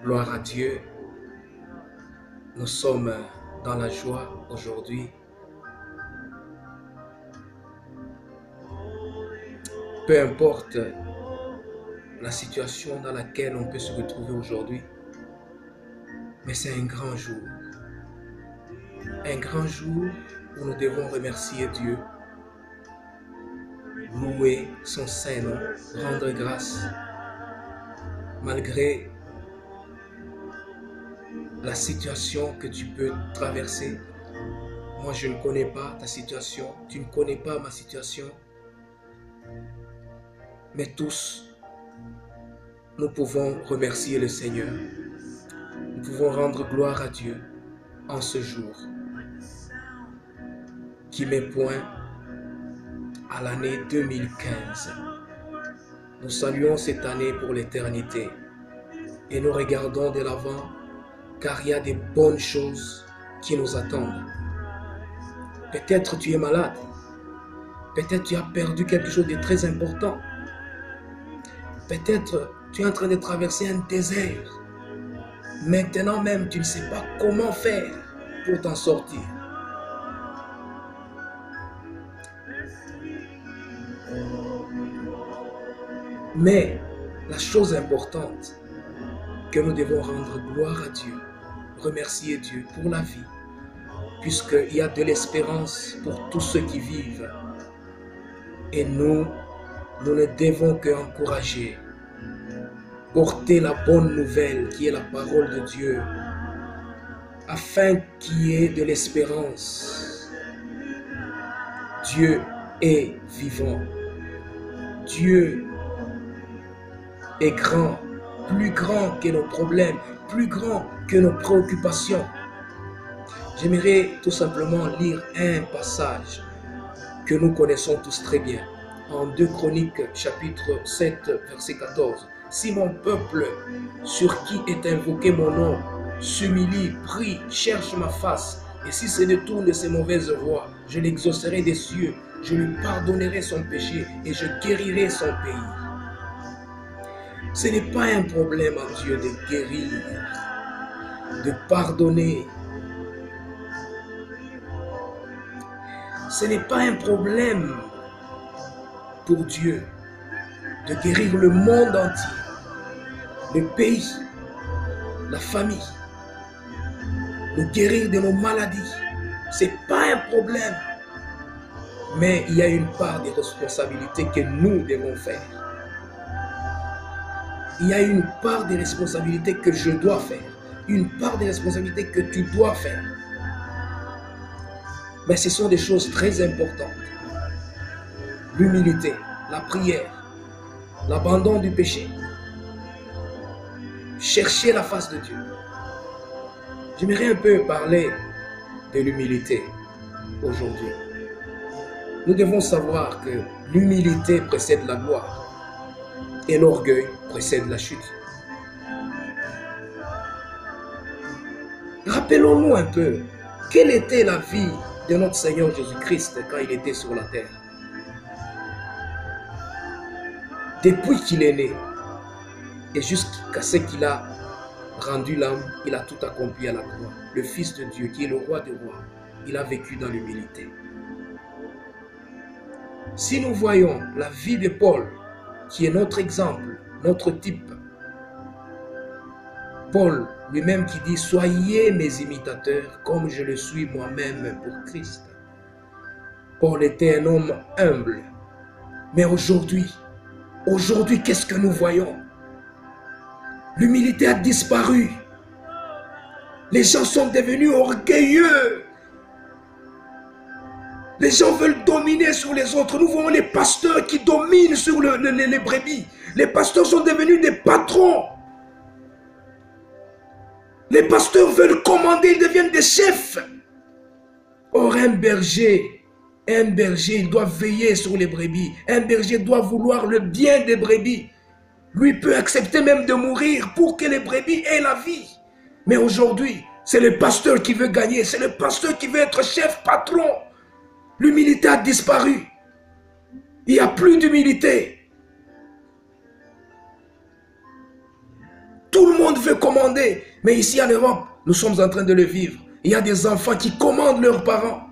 Gloire à Dieu. Nous sommes dans la joie aujourd'hui. Peu importe la situation dans laquelle on peut se retrouver aujourd'hui, mais c'est un grand jour. Un grand jour où nous devons remercier Dieu, louer son saint nom, rendre grâce, malgré la situation que tu peux traverser. Moi, je ne connais pas ta situation, tu ne connais pas ma situation, mais tous, nous pouvons remercier le Seigneur. Nous pouvons rendre gloire à Dieu en ce jour qui met point à l'année 2015. Nous saluons cette année pour l'éternité et nous regardons de l'avant car il y a des bonnes choses qui nous attendent. Peut-être tu es malade, peut-être tu as perdu quelque chose de très important, peut-être tu es en train de traverser un désert. Maintenant même, tu ne sais pas comment faire pour t'en sortir. Mais la chose importante que nous devons rendre gloire à Dieu, remercier Dieu pour la vie, puisqu'il y a de l'espérance pour tous ceux qui vivent. Et nous ne devons qu'encourager, porter la bonne nouvelle qui est la parole de Dieu, afin qu'il y ait de l'espérance. Dieu est vivant. Dieu est grand, plus grand que nos problèmes, plus grand que nos préoccupations. J'aimerais tout simplement lire un passage que nous connaissons tous très bien. En 2 Chroniques, chapitre 7, verset 14. Si mon peuple, sur qui est invoqué mon nom, s'humilie, prie, cherche ma face, et si se détourne de ses mauvaises voies, je l'exaucerai des cieux, je lui pardonnerai son péché et je guérirai son pays. Ce n'est pas un problème à Dieu de guérir, de pardonner. Ce n'est pas un problème pour Dieu de guérir le monde entier, le pays, la famille, de guérir de nos maladies. Ce n'est pas un problème. Mais il y a une part de responsabilité que nous devons faire. Il y a une part de responsabilité que je dois faire. Une part de responsabilité que tu dois faire. Mais ce sont des choses très importantes. L'humilité, la prière, l'abandon du péché. Chercher la face de Dieu. J'aimerais un peu parler de l'humilité aujourd'hui. Nous devons savoir que l'humilité précède la gloire et l'orgueil précède la chute. Rappelons-nous un peu, quelle était la vie de notre Seigneur Jésus-Christ quand il était sur la terre? Depuis qu'il est né et jusqu'à ce qu'il a rendu l'âme, il a tout accompli à la croix. Le Fils de Dieu qui est le roi des rois, il a vécu dans l'humilité. Si nous voyons la vie de Paul, qui est notre exemple, notre type, Paul lui-même qui dit « Soyez mes imitateurs comme je le suis moi-même pour Christ ». Paul était un homme humble. Mais aujourd'hui, qu'est-ce que nous voyons? L'humilité a disparu. Les gens sont devenus orgueilleux. Les gens veulent dominer sur les autres. Nous voyons les pasteurs qui dominent sur les brebis. Les pasteurs sont devenus des patrons. Les pasteurs veulent commander, ils deviennent des chefs. Or, un berger, il doit veiller sur les brebis. Un berger doit vouloir le bien des brebis. Lui peut accepter même de mourir pour que les brebis aient la vie. Mais aujourd'hui, c'est le pasteur qui veut gagner. C'est le pasteur qui veut être chef, patron. L'humilité a disparu. Il n'y a plus d'humilité. Tout le monde veut commander. Mais ici en Europe, nous sommes en train de le vivre. Il y a des enfants qui commandent leurs parents.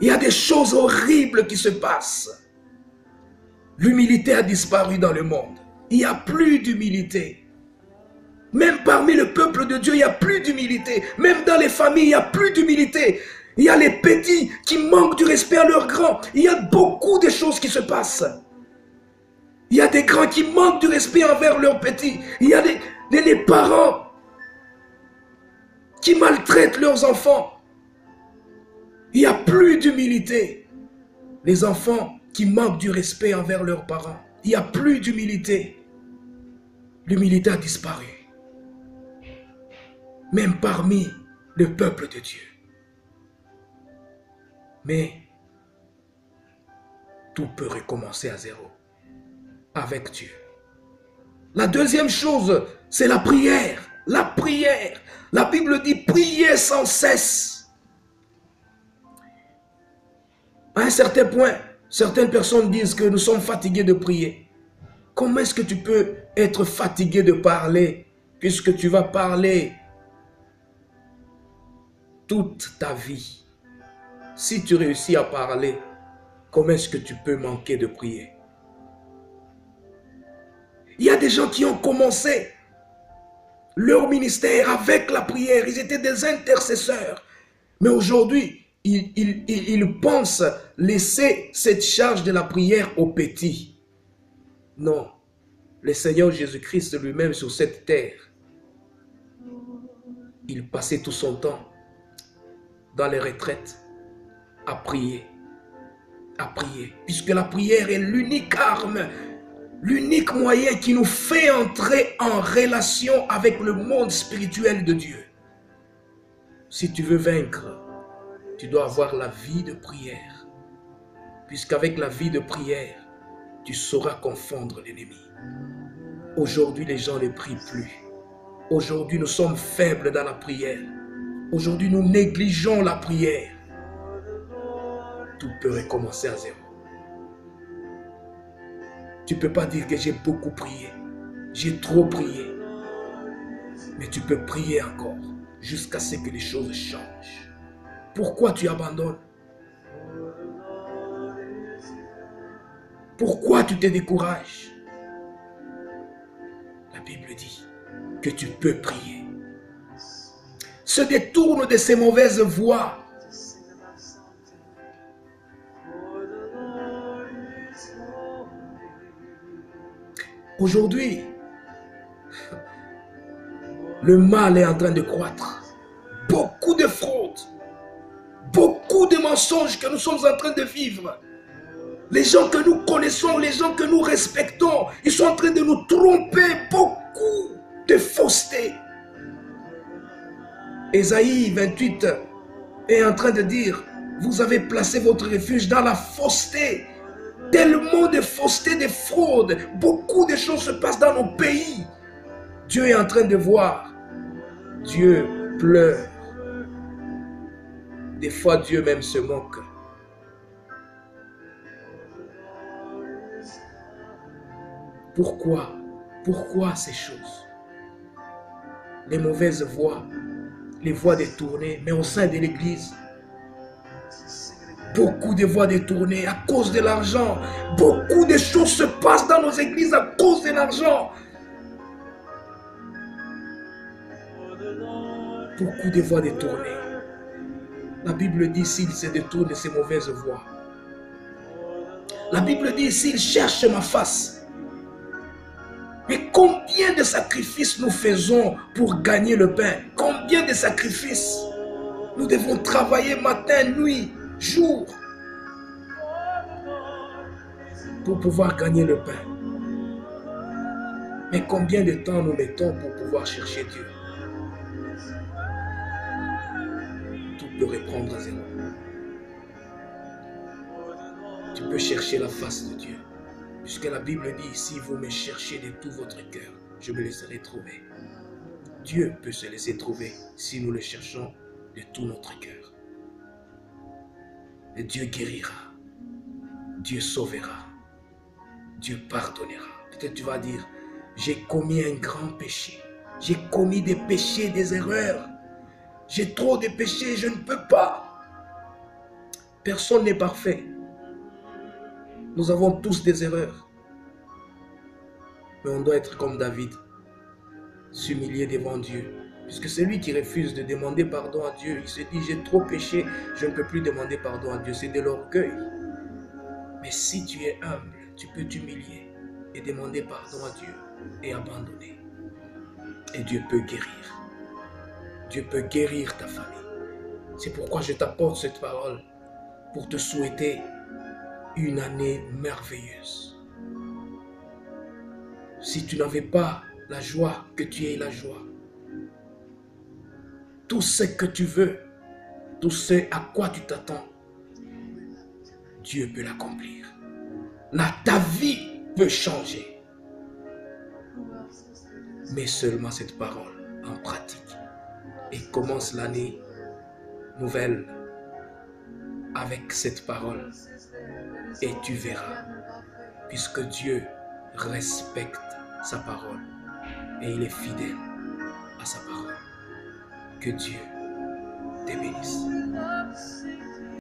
Il y a des choses horribles qui se passent. L'humilité a disparu dans le monde. Il n'y a plus d'humilité. Même parmi le peuple de Dieu, il n'y a plus d'humilité. Même dans les familles, il n'y a plus d'humilité. Il y a les petits qui manquent du respect à leurs grands. Il y a beaucoup de choses qui se passent. Il y a des grands qui manquent du respect envers leurs petits. Il y a les parents qui maltraitent leurs enfants. Il n'y a plus d'humilité. Les enfants qui manquent du respect envers leurs parents. Il n'y a plus d'humilité. L'humilité a disparu. Même parmi le peuple de Dieu. Mais tout peut recommencer à zéro avec Dieu. La deuxième chose, c'est la prière. La prière. La Bible dit prier sans cesse. À un certain point, certaines personnes disent que nous sommes fatigués de prier. Comment est-ce que tu peux être fatigué de parler puisque tu vas parler toute ta vie? Si tu réussis à parler, comment est-ce que tu peux manquer de prier? Il y a des gens qui ont commencé leur ministère avec la prière. Ils étaient des intercesseurs. Mais aujourd'hui, ils pensent laisser cette charge de la prière aux petits. Non. Le Seigneur Jésus-Christ lui-même sur cette terre, il passait tout son temps dans les retraites à prier. À prier. Puisque la prière est l'unique arme, l'unique moyen qui nous fait entrer en relation avec le monde spirituel de Dieu. Si tu veux vaincre, tu dois avoir la vie de prière. Puisqu'avec la vie de prière, tu sauras confondre l'ennemi. Aujourd'hui, les gens ne prient plus. Aujourd'hui, nous sommes faibles dans la prière. Aujourd'hui, nous négligeons la prière. Tout peut recommencer à zéro. Tu ne peux pas dire que j'ai beaucoup prié. J'ai trop prié. Mais tu peux prier encore jusqu'à ce que les choses changent. Pourquoi tu abandonnes? Pourquoi tu te décourages? La Bible dit que tu peux prier. Se détourne de ces mauvaises voies. Aujourd'hui, le mal est en train de croître. Beaucoup de fraudes, beaucoup de mensonges que nous sommes en train de vivre. Les gens que nous connaissons, les gens que nous respectons, ils sont en train de nous tromper. Beaucoup de fausseté. Ésaïe 28 est en train de dire, vous avez placé votre refuge dans la fausseté. Tellement de fausseté, de fraude. Beaucoup de choses se passent dans nos pays. Dieu est en train de voir. Dieu pleure. Des fois, Dieu même se moque. Pourquoi? Pourquoi ces choses? Les mauvaises voies, les voies détournées, mais au sein de l'Église, beaucoup de voies détournées à cause de l'argent. Beaucoup de choses se passent dans nos églises à cause de l'argent. Beaucoup de voies détournées. La Bible dit s'il se détourne de ces mauvaises voies. La Bible dit s'il cherche ma face. Mais combien de sacrifices nous faisons pour gagner le pain? Combien de sacrifices? Nous devons travailler matin, nuit, jour pour pouvoir gagner le pain. Mais combien de temps nous mettons pour pouvoir chercher Dieu? Tout peut reprendre à zéro. Tu peux chercher la face de Dieu. Puisque la Bible dit, si vous me cherchez de tout votre cœur, je me laisserai trouver. Dieu peut se laisser trouver si nous le cherchons de tout notre cœur. Et Dieu guérira. Dieu sauvera. Dieu pardonnera. Peut-être tu vas dire, j'ai commis un grand péché. J'ai commis des péchés, des erreurs. J'ai trop de péchés, je ne peux pas. Personne n'est parfait. Nous avons tous des erreurs. Mais on doit être comme David, s'humilier devant Dieu. Puisque c'est lui qui refuse de demander pardon à Dieu. Il se dit, j'ai trop péché, je ne peux plus demander pardon à Dieu. C'est de l'orgueil. Mais si tu es humble, tu peux t'humilier et demander pardon à Dieu et abandonner. Et Dieu peut guérir. Dieu peut guérir ta famille. C'est pourquoi je t'apporte cette parole pour te souhaiter une année merveilleuse. Si tu n'avais pas la joie, que tu aies la joie. Tout ce que tu veux, tout ce à quoi tu t'attends, Dieu peut l'accomplir. Ta vie peut changer. Mets seulement cette parole en pratique et commence l'année nouvelle avec cette parole et tu verras, puisque Dieu respecte sa parole et il est fidèle à sa parole. Que Dieu te bénisse.